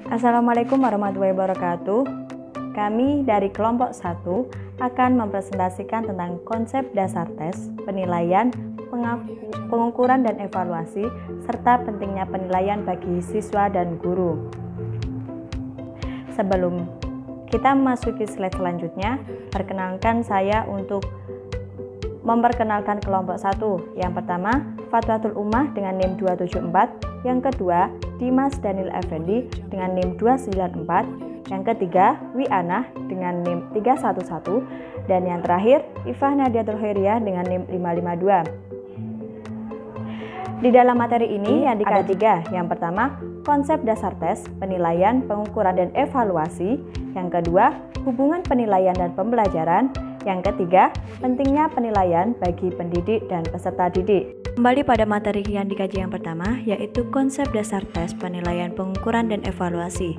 Assalamualaikum warahmatullahi wabarakatuh. Kami dari kelompok 1 akan mempresentasikan tentang konsep dasar tes, penilaian, pengukuran dan evaluasi, serta pentingnya penilaian bagi siswa dan guru. Sebelum kita memasuki slide selanjutnya, perkenalkan saya untuk memperkenalkan kelompok 1. Yang pertama, Fatwatul Ummah dengan NIM 274. Yang kedua, Dimas Daniel Effendi dengan NIM 294. Yang ketiga, Wi'anah dengan NIM 311. Dan yang terakhir, Ifah Nadiatul Khairiyah dengan NIM 552. Di dalam materi ini yang ada 3. Yang pertama, konsep dasar tes, penilaian, pengukuran dan evaluasi. Yang kedua, hubungan penilaian dan pembelajaran. Yang ketiga, pentingnya penilaian bagi pendidik dan peserta didik. Kembali pada materi yang dikaji yang pertama, yaitu konsep dasar tes, penilaian, pengukuran dan evaluasi.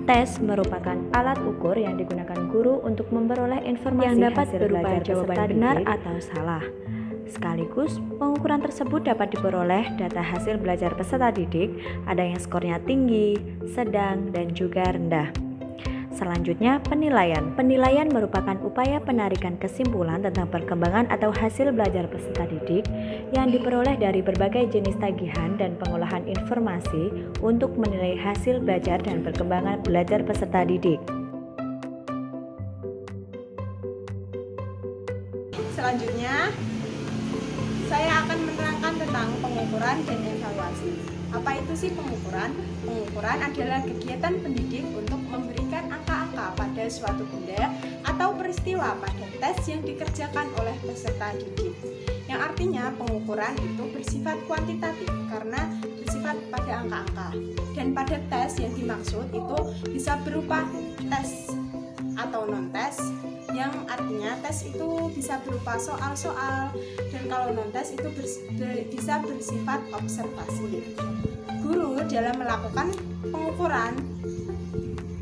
Tes merupakan alat ukur yang digunakan guru untuk memperoleh informasi yang dapat berupa jawaban benar atau salah. Sekaligus, pengukuran tersebut dapat diperoleh data hasil belajar peserta didik, ada yang skornya tinggi, sedang, dan juga rendah. Selanjutnya, penilaian. Penilaian merupakan upaya penarikan kesimpulan tentang perkembangan atau hasil belajar peserta didik yang diperoleh dari berbagai jenis tagihan dan pengolahan informasi untuk menilai hasil belajar dan perkembangan belajar peserta didik. Selanjutnya, saya akan menerangkan tentang pengukuran dan evaluasi. Apa itu sih pengukuran? Pengukuran adalah kegiatan pendidik untuk memberikan angka-angka pada suatu benda atau peristiwa pada tes yang dikerjakan oleh peserta didik. Yang artinya pengukuran itu bersifat kuantitatif karena bersifat pada angka-angka. Dan pada tes yang dimaksud itu bisa berupa tes atau non-tes, yang artinya tes itu bisa berupa soal-soal, dan kalau non-tes itu bisa bersifat observasi. Guru dalam melakukan pengukuran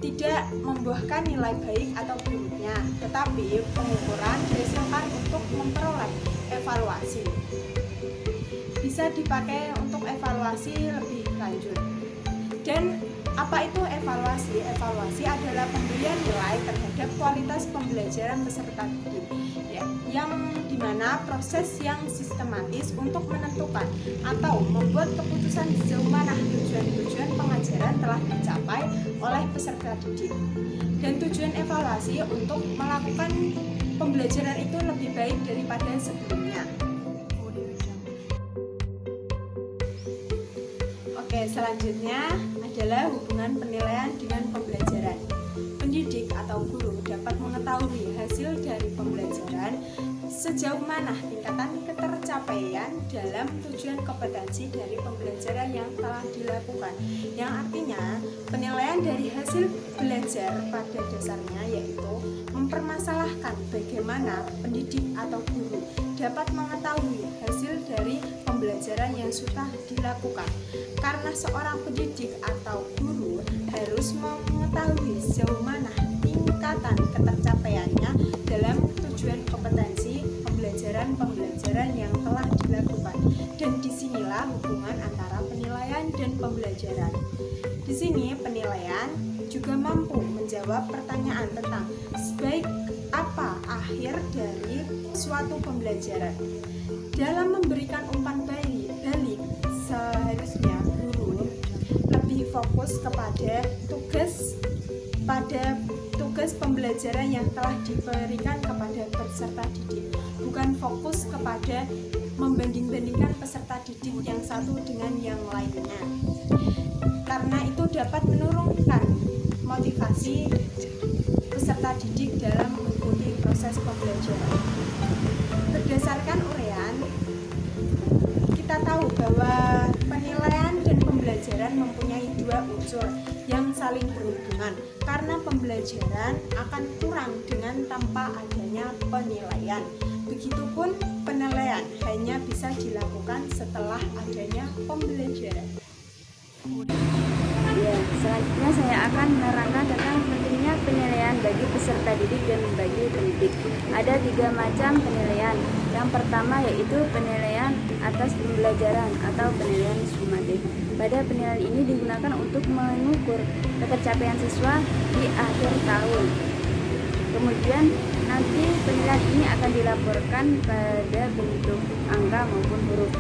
tidak membuahkan nilai baik atau buruknya, tetapi pengukuran dihasilkan untuk memperoleh evaluasi. Bisa dipakai untuk evaluasi lebih lanjut. Dan apa itu evaluasi? Evaluasi adalah pemberian nilai terhadap kualitas pembelajaran peserta didik, yang dimana proses yang sistematis untuk menentukan atau membuat keputusan sejauh mana tujuan-tujuan pengajaran telah dicapai oleh peserta didik. Dan tujuan evaluasi untuk melakukan pembelajaran itu lebih baik daripada sebelumnya. Oke, selanjutnya adalah hubungan penilaian dengan pembelajaran. Pendidik atau guru dapat mengetahui hasil dari pembelajaran sejauh mana tingkatan ketercapaian dalam tujuan kompetensi dari pembelajaran yang telah dilakukan. Yang artinya, penilaian dari hasil belajar pada dasarnya yaitu mempermasalahkan bagaimana pendidik atau guru dapat mengetahui hasil dari pembelajaran yang sudah dilakukan. Karena seorang pendidik atau guru harus mengetahui sejauh mana tingkatan ketercapaiannya dalam tujuan kompetensi pembelajaran yang telah dilakukan. Dan disinilah hubungan antara penilaian dan pembelajaran. Di sini penilaian juga mampu menjawab pertanyaan tentang sebaik apa akhir dari suatu pembelajaran. Dalam memberikan umpan balik, seharusnya guru lebih fokus kepada tugas pembelajaran yang telah diberikan kepada peserta didik, bukan fokus kepada membanding-bandingkan peserta didik yang satu dengan yang lainnya. Karena itu dapat menurunkan motivasi peserta didik dalam mengikuti proses pembelajaran. Berdasarkan uraian, kita tahu bahwa penilaian dan pembelajaran mempunyai dua unsur yang saling berhubungan, karena pembelajaran akan kurang dengan tanpa adanya penilaian. Begitupun penilaian hanya bisa dilakukan setelah adanya pembelajaran. Ya, selanjutnya saya akan menerangkan tentang pentingnya penilaian bagi peserta didik dan bagi pendidik. Ada 3 macam penilaian. Yang pertama yaitu penilaian atas pembelajaran atau penilaian sumatif. Pada penilaian ini digunakan untuk mengukur ketercapaian siswa di akhir tahun. Kemudian nanti penilaian ini akan dilaporkan pada bentuk angka maupun huruf.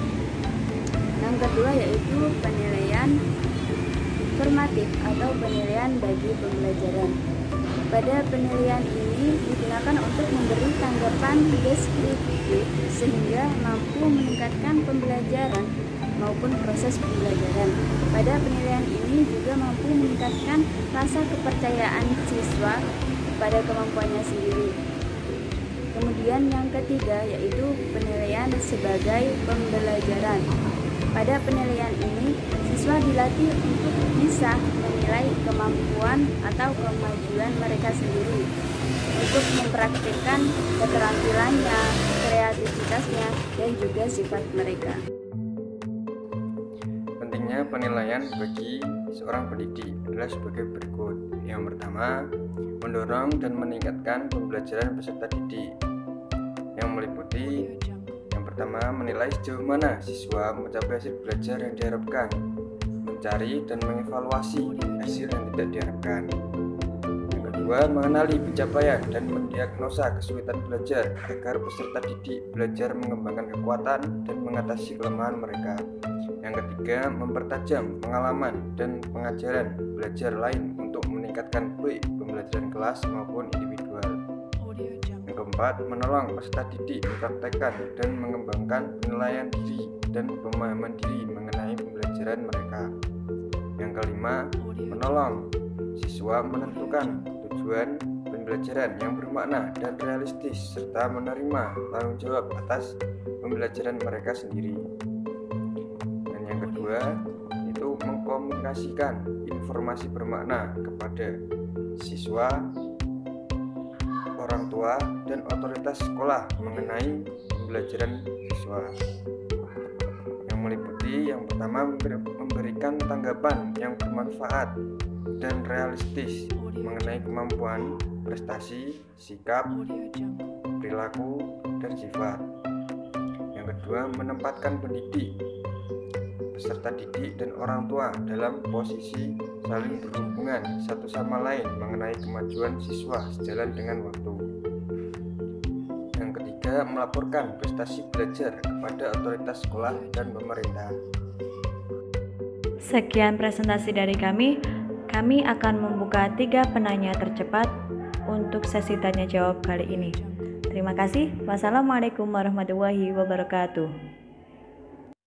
Yang kedua yaitu penilaian formatif atau penilaian bagi pembelajaran. Pada penilaian ini digunakan untuk memberi tanggapan deskriptif sehingga mampu meningkatkan pembelajaran maupun proses pembelajaran. Pada penilaian ini juga mampu meningkatkan rasa kepercayaan siswa pada kemampuannya sendiri. Kemudian yang ketiga yaitu penilaian sebagai pembelajaran. Pada penilaian ini, siswa dilatih untuk bisa menilai kemampuan atau kemajuan mereka sendiri untuk mempraktikkan keterampilannya, kreativitasnya, dan juga sifat mereka. Pentingnya penilaian bagi seorang pendidik adalah sebagai berikut. Yang pertama, mendorong dan meningkatkan pembelajaran peserta didik yang meliputi pertama, menilai sejauh mana siswa mencapai hasil belajar yang diharapkan, mencari dan mengevaluasi hasil yang tidak diharapkan. Yang kedua, mengenali pencapaian dan mendiagnosa kesulitan belajar agar peserta didik belajar mengembangkan kekuatan dan mengatasi kelemahan mereka. Yang ketiga, mempertajam pengalaman dan pengajaran belajar lain untuk meningkatkan baik pembelajaran kelas maupun individual. Yang keempat, menolong peserta didik mempraktekkan dan mengembangkan penilaian diri dan pemahaman diri mengenai pembelajaran mereka. Yang kelima, menolong siswa menentukan tujuan pembelajaran yang bermakna dan realistis serta menerima tanggung jawab atas pembelajaran mereka sendiri. Dan yang kedua, itu mengkomunikasikan informasi bermakna kepada siswa, orang tua, dan otoritas sekolah mengenai pembelajaran siswa. Yang meliputi yang pertama, memberikan tanggapan yang bermanfaat dan realistis mengenai kemampuan, prestasi, sikap, perilaku, dan sifat. Yang kedua, menempatkan pendidik, peserta didik, dan orang tua dalam posisi saling berhubungan satu sama lain mengenai kemajuan siswa sejalan dengan waktu. Yang ketiga, melaporkan prestasi belajar kepada otoritas sekolah dan pemerintah. Sekian presentasi dari kami. Kami akan membuka 3 penanya tercepat untuk sesi tanya jawab kali ini. Terima kasih. Wassalamualaikum warahmatullahi wabarakatuh.